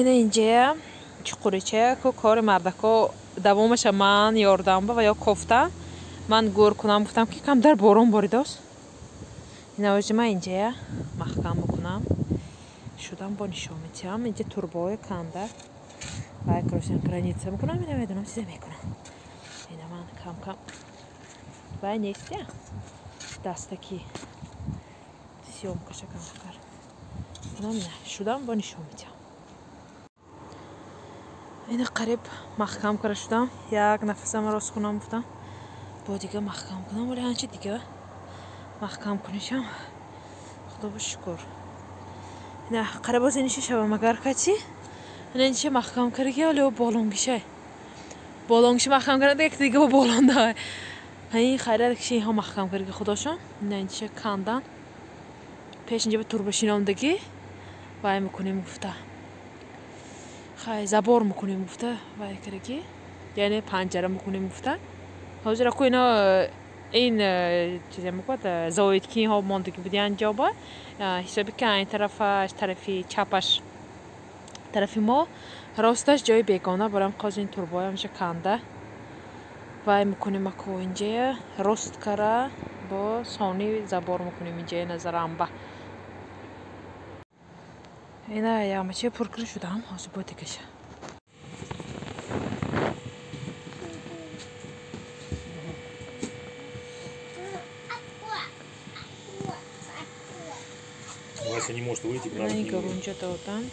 اینجا چقدریچه که کار مردکو دوامش من یاردم با و یا کوفته من گور کنم گفتم که کم در بارون باریده است. اینا وجه من اینجا محکم بکنم شدم با نشامیتیم اینجا توربوی کنده و یک روشن گرانیته میکنم اینا میدونم چیزی میکنم. اینا من کم کم و نیست یا دستکی سیوم کشه کم کار کنم نه شدم با نشامیتیم. اینا قریب محکم کرده شدم یک نفسم راست کنم گفتم با دیگه محکم کنم ولی هنچی دیگه محکم کنیشم خدا با شکر. نه قریب از اینیشه شبم اگر کچی این اینیشه محکم کرده ولی با بالونگیشه محکم کرده یک دیگه با بالون داره این خیلی کشی ها محکم کرده خداشون. نه اینیشه کندن پیش اینجا به توربشیناندگی و این میکنیم گفته خیلی زبار میکنیم گفته و کرگی یعنی پنجره میکنیم گفته حاضر کو اینا این چیزی میگه زاوید کی ها ماندگی بودی انجام با حسابی که این طرفی چپش طرفی ما راستش جای بیگانه برام قاز این توربای همشه کنده و میکنیم اکو اینجا راست کرده با ثانی زبار میکنیم اینجا نظرم با اینا یا مچه پرکر شدم حاضر بودی کشه Вася не может выйти, надо. این گرونجا دادم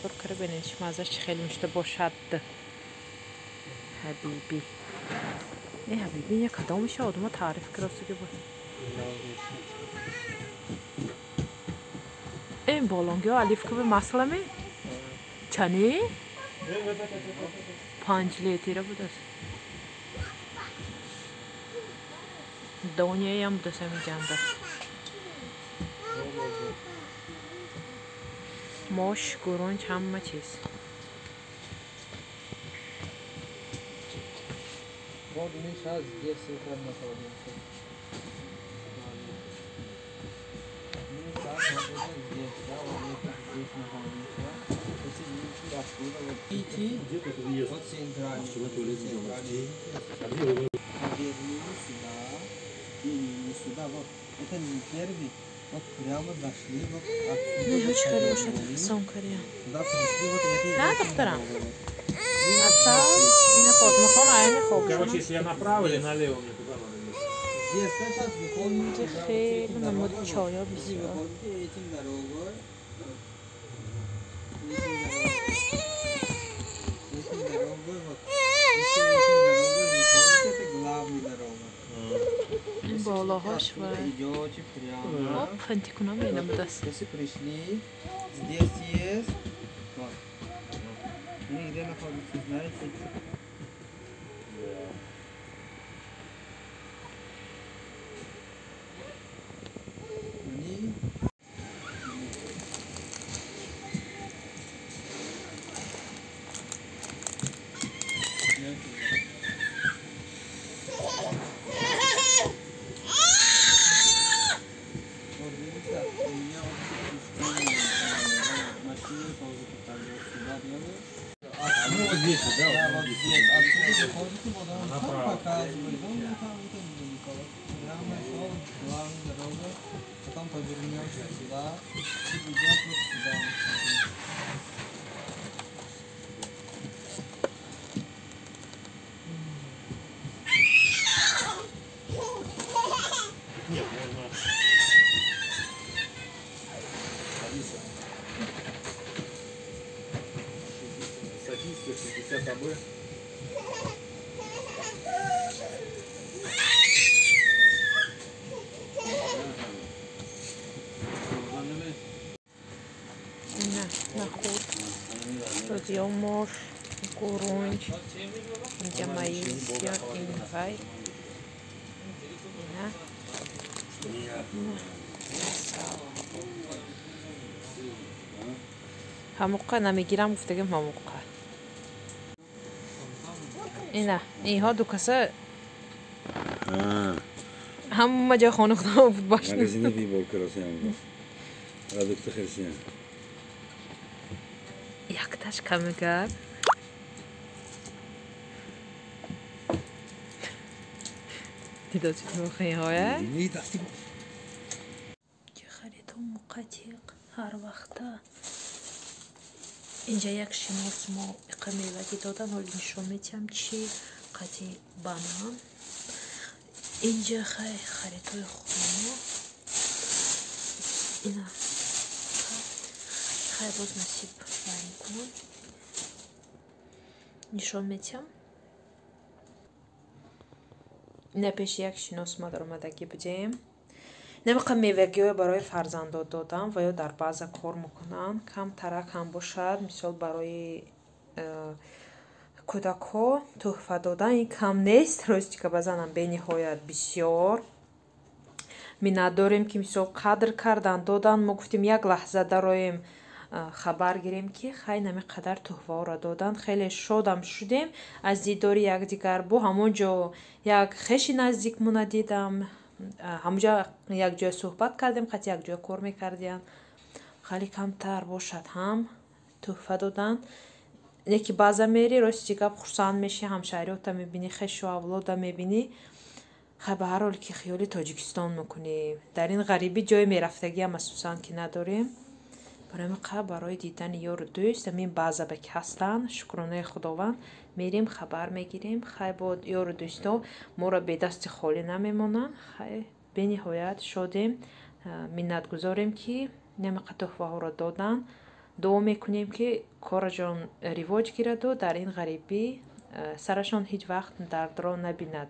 پرکر بینیش مازش خیلی مشته باشد حبیبی این حبیبی یه کدامش آدم تعریف کراسته که بود این بالانگی ها علیف که به مسئله می چنی 5 لیتره بود است دانیه هم بود است همی جنده ماش گرونج همه چیز не очень хорошая сомкария. Да, докторам? Отца и на фото. Но он а не хобби. Короче, если я направо или налево, мне туда надо. Где хей, на мод чая бисива. بالاهاش و پنتی کنم اینم دست здесь, да? Вот здесь. Отсюда выходите, потом показывает. Там прямо шел, главная дорога. Потом повернешься сюда и идет вот сюда. Нет, можно... Садись, 60 АБ. نه خود روزیامور گرونج اینجا مایز یا این وای نه هموقع نمیگیرم گفتگم هموقع اینا اینها دو کسه هم مجا خانه خدا بود باشه مگزینه بی بول کراسی هم را دکتر خیرسیه якташ камигар دیداتی تو خیلی هایه که خریدم مقاتیق هر وقتا اینجا یک شماس ما میوگی دادن حالی نشون میتیم چی قطی بانان اینجا خیلی خریدای خونه اینا خیلی باز نصیب باید کنم نشون میتیم نه پیش یک شناس ما در اومدگی بودیم نمیخوام میوگی های برای فرزندان دادم و یا در بعض کار میکنن کم ترک هم باشد مثال برای کودک ها تحفه دادن این کم نیست راستی که بزنم به نهایت بسیار منت داریم که مثال قدر کردن دادن ما گفتیم یک لحظه داریم خبر گیریم که خیلی نمیقدر تحفه را دادن خیلی شادم شدیم از دیداری یک دیگر با همونجا یک خیشی نزدیک مونه دیدم همونجا یک جای صحبت کردیم قطع یک جای کار میکردیم خیلی کمتر باشد هم تحفه دادن یکی بعضا میری راستی که خرسند میشی همشهریات میبینی خیش و اولاد میبینی خب به هر حال که خیالی تاجیکستان میکنی در این غریبی جای میرفتگی هم اساسا که نداریم برای دیدن یار دوست همین بعضا بک هستن شکرانه خداوند میریم خبر میگیریم خیلی با یار دوستا ما را به دست خالی نمیمونن خیلی به نهایت شدیم منت گذاریم که نمیقدر تحفه ها را دادن دعا میکنیم که کار جان رواج گیرد و در این غریبی سرشان هیچ وقت درد را نبیند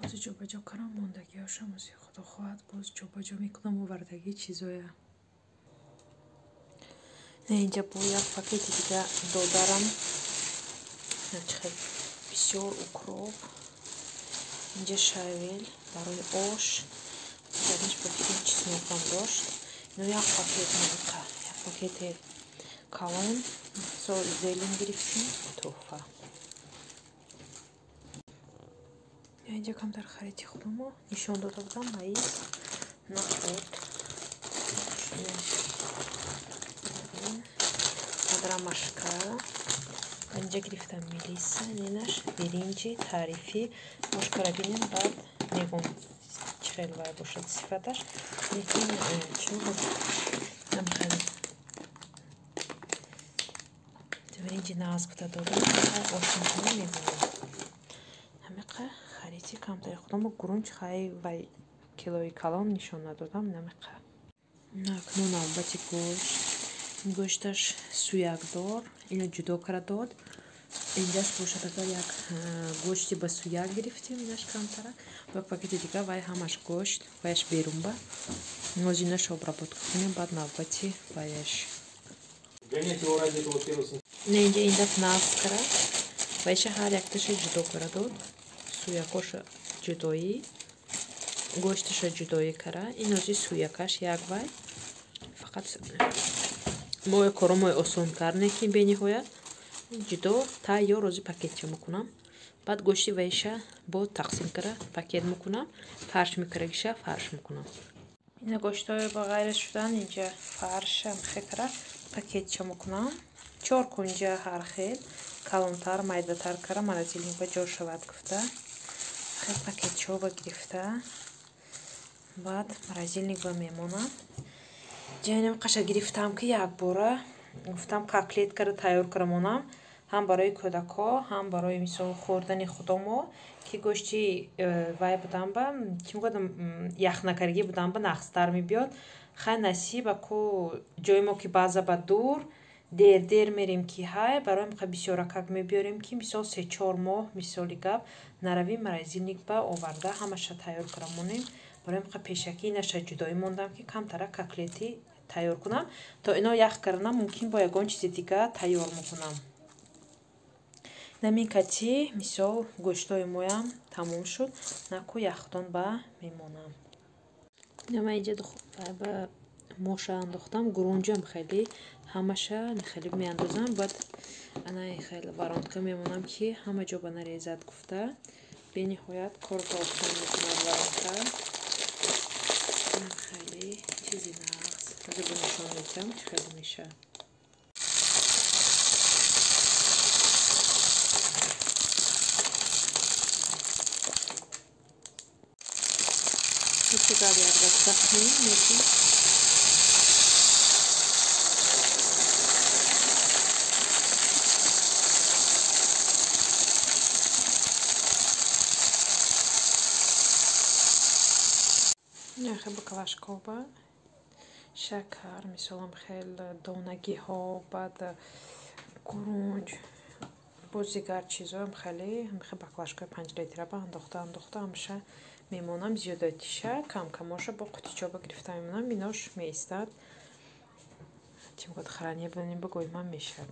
باز جا بجا کنم موندگی هاشم از خدا خواهد باز جا بجا میکنم و وردگی چیزای نه اینجا با یک پاکیتی دیگه دادارم بسیار اکروب اینجا شایویل برای آش درش باید چیز میکنم داشت اینو یک پاکیت نمیقه یک پاکیت کلون سال زیلین گرفتیم توفه اینجا کم در خریدی خودم رو نشان داده بودم مایز نخود مشکا اینجا گرفتم میلیسا نینش برینجی تعریفی مشکا را بینیم بعد میگم چه خیلی باید باشد صفتش لیکن چون هم خیلی برینجی ناز بوده دادم آشان کنم میگم همه خریدی کم در خودم گرونج خیلی و کیلوی کلام نشان ندادم نمیقه نکنون البته گوشتش سویاکدار اینو جدا کرده داد اینجاش باشد اگر یک گوشتی با سویاک گرفتیم اینش کمتره و یک پاکت دیگه وای همش گوشت وایش بیرون با نوزینش обработку کنیم بعد نوبتی وایش نه اینجا این دفت ناز کرد وایش هر یک تش جدا کرده داد سویاکش جدایی گوشتش جدایی کرد این نوزی سویاکش یک وای فقط ما کارو آسان کردن که به نهایت جدا تا یا روزی پاکت میکنم بعد گوشتی ویشه با تقسیم کرده پاکت میکنم فرش میکرگیشه فرش میکنم این گوشتای با غیرش شدن اینجا فرشم خکره پاکت میکنم 4 کنجا هر خیل کلانتر مایداتر کرده مرزیلین با جا شود گفته خیلی پاکت چو گرفته بعد مرزیلین با میمونم جانم قشا گرفتم که یک باره گفتم کاکلت کرده تیار کردم هم برای کودکا هم برای مثال خوردن خودمو که گوشتی وای بودم با چی میگم یخ نکردگی بودم با نخستر میبیاد خیلی نصیب اکو جای ما که بعضا با دور دیر میریم که های برای میخواه بسیار رکک میبیاریم که مثال 3-4 ماه مثالی گب نرویم مرزیلنیک با آورده همش تیار کردم برای میخواه پیشکی نشه جدایی موندم که کم تره کاکلتی تیار کنم تا اینا یخ کردم ممکن با یگان چیز دیگه تیار میکنم نمین کتی مثال گوشتای مویم تموم شد نکو یختان با میمونم نما اینجا با موشه انداختم گرونجم خیلی همشه خیلی میاندازم بعد انا خیلی وارانتکه میمونم که همه جا با نریزت گفته به نهایت کار با آسان میکنم وارانتکه خیلی چیزی نقص اگه نشون میدم چه خیلی میشه. Ciekawie jak zakwasnie, wiecie? نه خیلی کلاشکوبه شکر میسولم خیلی دونگی ها بعد گرونج بازیگر چیزا هم خیلی باکلاشکوی 5 لیتره با انداخته همشه میمونم زیادتیشه کم کماشه با قطیچوبه گرفته میمونم میناش میستد تیم گفت خرانی ببینیم بگویم من میشد